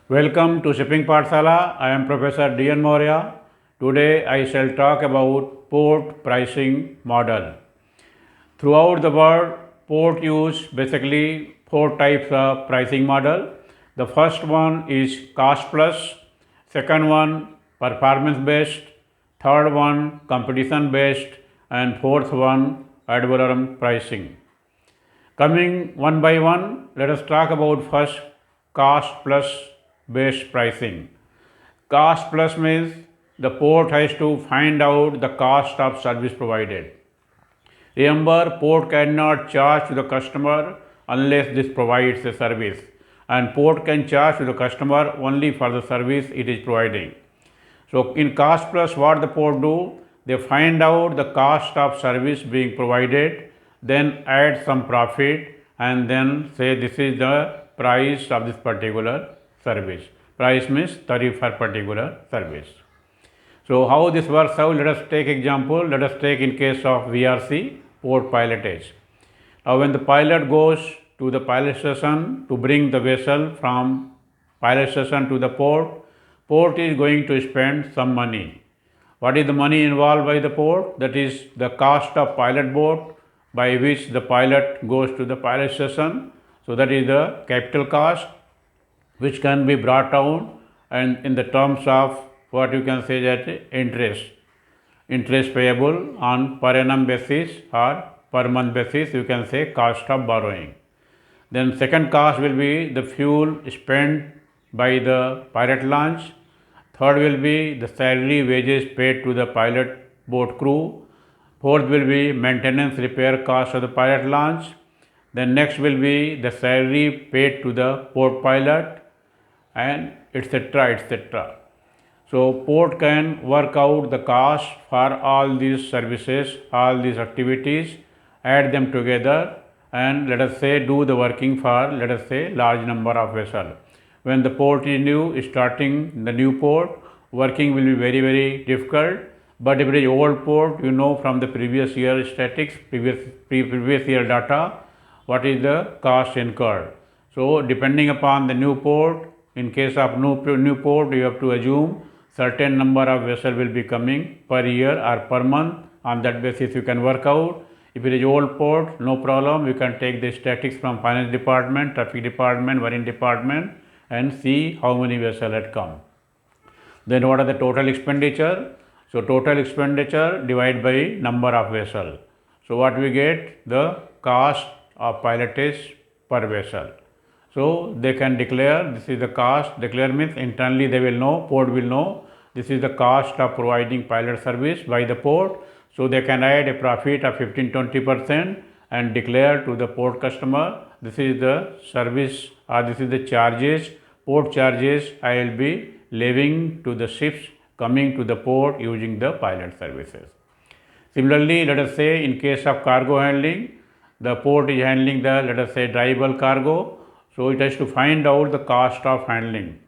Welcome to Shipping Paathshaala. I am Professor DN Maurya. Today I shall talk about port pricing model. Throughout the world, port use basically four types of pricing model. The first one is cost plus, second one performance based, third one competition based, and fourth one ad valorem pricing. Coming one by one, let us talk about first cost plus based pricing. Cost plus means the port has to find out the cost of service provided. Remember, port cannot charge to the customer unless this provides a service, and port can charge to the customer only for the service it is providing. So in cost plus, what the port do? They find out the cost of service being provided, then add some profit, and then say this is the price of this particular service. Price means tariff for particular service. So how this works out? Let us take example. Let us take in case of VRC, port pilotage. Now when the pilot goes to the pilot station to bring the vessel from pilot station to the port is going to spend some money. What is the money involved by the port? That is the cost of pilot boat by which the pilot goes to the pilot station. So that is the capital cost which can be brought down and in the terms of what you can say that interest payable on per annum basis or per month basis, you can say cost of borrowing. Then second cost will be the fuel spent by the pilot launch. Third will be the salary wages paid to the pilot boat crew. Fourth will be maintenance repair cost of the pilot launch. Then next will be the salary paid to the port pilot and etc. So port can work out the cost for all these services, all these activities, add them together and let us say do the working for let us say large number of vessels. When the port is new, starting the new port, working will be very difficult. But if it is old port, you know from the previous year statistics, previous year data, what is the cost incurred. So depending upon the new port, in case of new port, you have to assume certain number of vessels will be coming per year or per month. On that basis, you can work out. If it is old port, no problem. You can take the statistics from finance department, traffic department, marine department, and see how many vessels had come. Then what are the total expenditure? So total expenditure divided by number of vessels. So what we get? The cost of pilotage per vessel. So they can declare this is the cost. Declare means internally they will know, port will know this is the cost of providing pilot service by the port. So they can add a profit of 15-20% and declare to the port customer this is the service or this is the charges, port charges I will be levying to the ships coming to the port using the pilot services. Similarly, let us say in case of cargo handling, the port is handling the let us say dry bulk cargo. So it has to find out the cost of handling.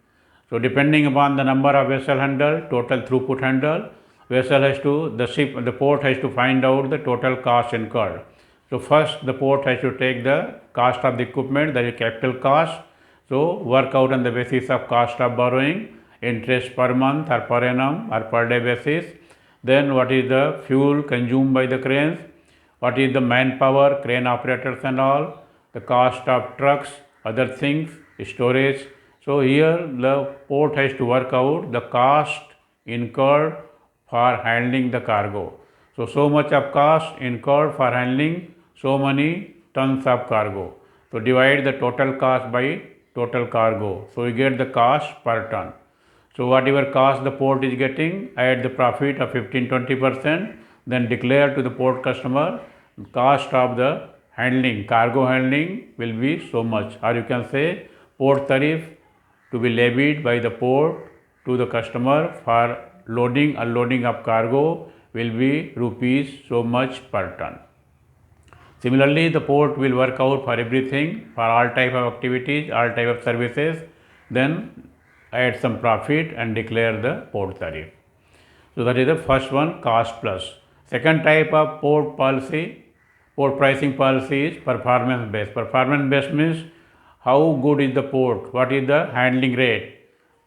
So depending upon the number of vessel handled, total throughput handled, the port has to find out the total cost incurred. So first the port has to take the cost of the equipment, that is capital cost. So work out on the basis of cost of borrowing, interest per month or per annum or per day basis. Then what is the fuel consumed by the cranes, what is the manpower, crane operators and all, the cost of trucks, other things, storage. So here the port has to work out the cost incurred for handling the cargo. So much of cost incurred for handling so many tons of cargo. So divide the total cost by total cargo. So you get the cost per ton. So whatever cost the port is getting, add the profit of 15-20%, then declare to the port customer cost of the handling, cargo handling will be so much, or you can say port tariff to be levied by the port to the customer for loading, unloading of cargo will be rupees so much per ton. Similarly, the port will work out for everything, for all type of activities, all type of services, then add some profit and declare the port tariff. So that is the first one, cost plus. Second type of port pricing policy is performance based. Performance based means how good is the port, what is the handling rate.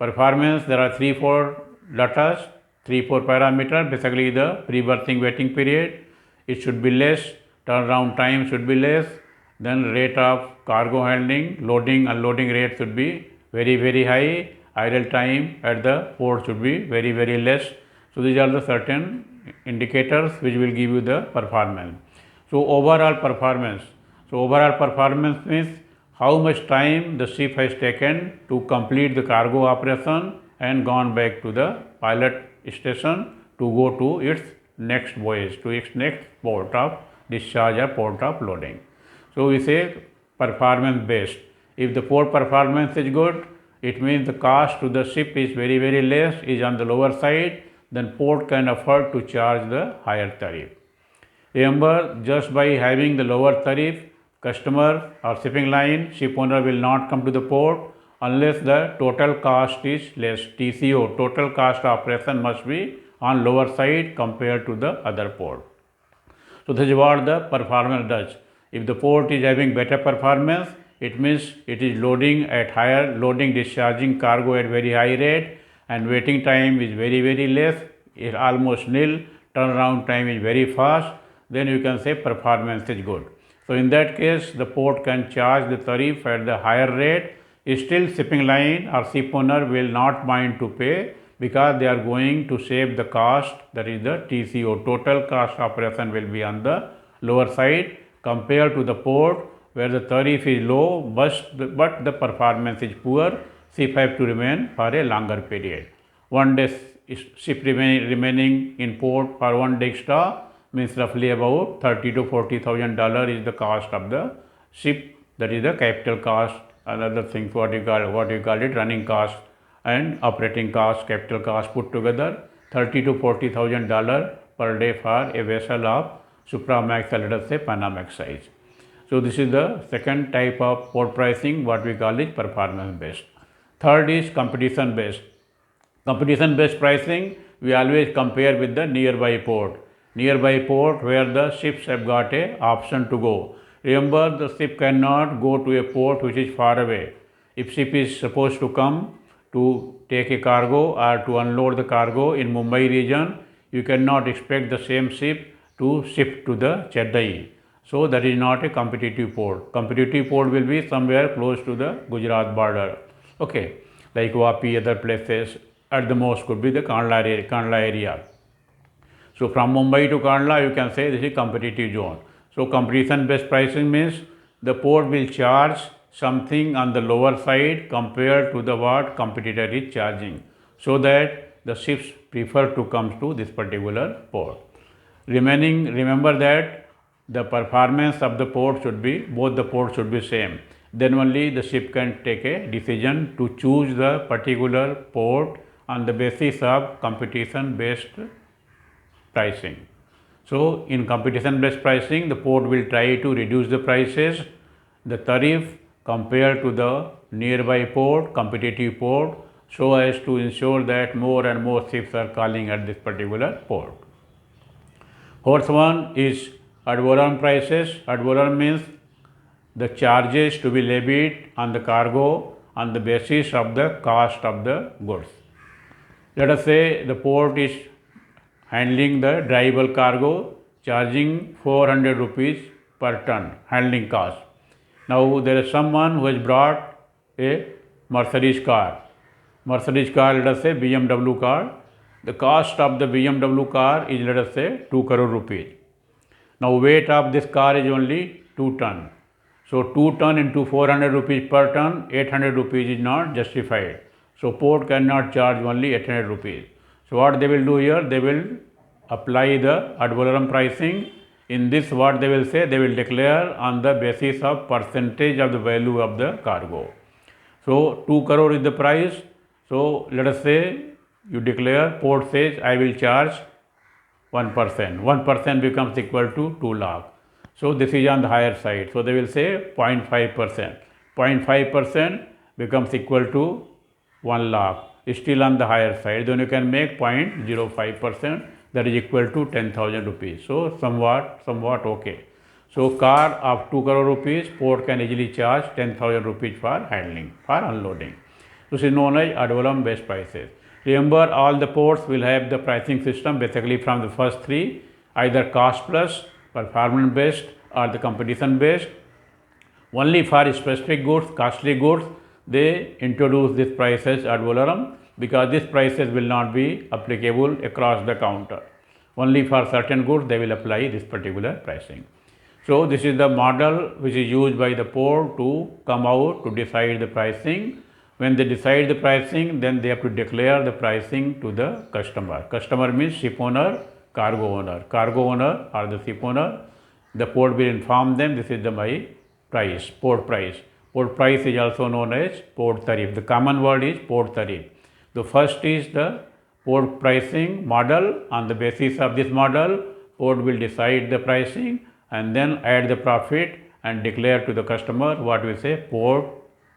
Performance, there are 3-4 data, 3-4 parameters. Basically the pre-berthing waiting period, it should be less, turnaround time should be less, then rate of cargo handling, loading, unloading rate should be very high, idle time at the port should be very less. So these are the certain indicators which will give you the performance. So overall performance means how much time the ship has taken to complete the cargo operation and gone back to the pilot station to go to its next voyage, to its next port of discharge or port of loading. So we say performance based. If the port performance is good, it means the cost to the ship is very less, is on the lower side, then port can afford to charge the higher tariff. Remember, just by having the lower tariff, customer or shipping line, ship owner will not come to the port unless the total cost is less. TCO, total cost of operation, must be on lower side compared to the other port. So this is what the performance does. If the port is having better performance, it means it is loading at higher, discharging cargo at very high rate, and waiting time is very less, is almost nil, turnaround time is very fast, then you can say performance is good. So in that case, the port can charge the tariff at the higher rate. Still shipping line or ship owner will not mind to pay, because they are going to save the cost, that is the TCO, total cost operation will be on the lower side compared to the port where the tariff is low but the performance is poor. Ship have to remain for a longer period. 1 day ship remaining in port for 1 day extra means roughly about $30,000 to $40,000 is the cost of the ship, that is the capital cost, and other things what you call it, running cost and operating cost, capital cost put together, $30,000 to $40,000 per day for a vessel of Supramax or let us say Panamax size. So this is the second type of port pricing, what we call is performance based. Third is competition based. Competition based pricing, we always compare with the nearby port where the ships have got a option to go. Remember, the ship cannot go to a port which is far away. If ship is supposed to come to take a cargo or to unload the cargo in Mumbai region, you cannot expect the same ship to shift to the Chennai. So that is not a competitive port. Competitive port will be somewhere close to the Gujarat border. Okay, like Vapi, other places, at the most could be the Kandla area. So from Mumbai to Kandla, you can say this is competitive zone. So competition based pricing means the port will charge something on the lower side compared to the what competitor is charging, so that the ships prefer to come to this particular port. Remember that the performance of the port should be, both the ports should be same. Then only the ship can take a decision to choose the particular port on the basis of competition based pricing. So in competition based pricing, the port will try to reduce the prices, the tariff compared to the nearby port, competitive port, so as to ensure that more and more ships are calling at this particular port. Fourth one is ad valorem prices. Ad valorem means the charges to be levied on the cargo on the basis of the cost of the goods. Let us say the port is handling the drivable cargo, charging 400 rupees per ton handling cost. Now there is someone who has brought a Mercedes car, let us say BMW car. The cost of the BMW car is, let us say, 2 crore rupees. Now weight of this car is only 2 ton. So 2 ton into 400 rupees per ton, 800 rupees is not justified. So port cannot charge only 800 rupees. So what they will do here, they will apply the ad valorem pricing. In this, what they will say, they will declare on the basis of percentage of the value of the cargo. So 2 crore is the price. So let us say you declare, port says I will charge 1%. 1% becomes equal to 2 lakh. So this is on the higher side. So they will say 0.5%. 0.5% becomes equal to 1 lakh. Still on the higher side. Then you can make 0.05%, that is equal to 10,000 rupees. So somewhat okay. So car of 2 crore rupees, port can easily charge 10,000 rupees for handling, for unloading. This is known as ad valorem based prices. Remember, all the ports will have the pricing system basically from the first three, either cost plus, performance based, or the competition based. Only for specific goods, costly goods, they introduce this prices ad valorem, because these prices will not be applicable across the counter. Only for certain goods they will apply this particular pricing. So this is the model which is used by the port to come out to decide the pricing. When they decide the pricing, then they have to declare the pricing to the customer. Customer means ship owner, cargo owner. Cargo owner or the ship owner. The port will inform them this is the my price, port price. Port price is also known as port tariff. The common word is port tariff. The first is the port pricing model. On the basis of this model, port will decide the pricing and then add the profit and declare to the customer what we say port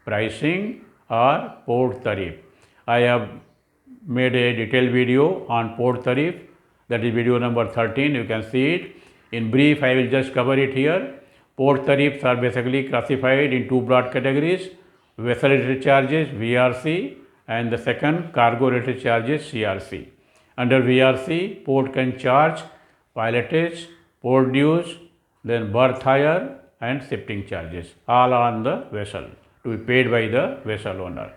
pricing or port tariff. I have made a detailed video on port tariff, that is video number 13, you can see it. In brief, I will just cover it here. Port tariffs are basically classified in two broad categories: vessel related charges VRC and the second cargo related charges CRC. Under VRC, port can charge pilotage, port dues, then berth hire and shifting charges, all are on the vessel to be paid by the vessel owner.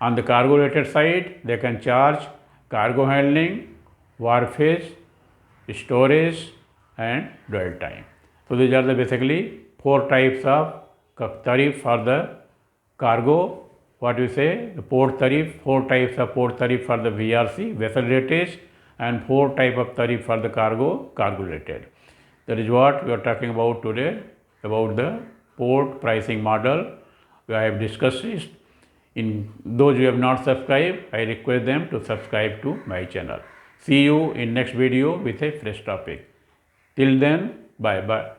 On the cargo related side, they can charge cargo handling, wharfage, storage and dwell time. So these are the basically four types of tariff for the cargo. What you say, the port tariff, four types of port tariff for the VRC, vessel ratage, and four type of tariff for the cargo, cargo related. That is what we are talking about today, about the port pricing model. I have discussed it. In those who have not subscribed, I request them to subscribe to my channel. See you in next video with a fresh topic. Till then, bye bye.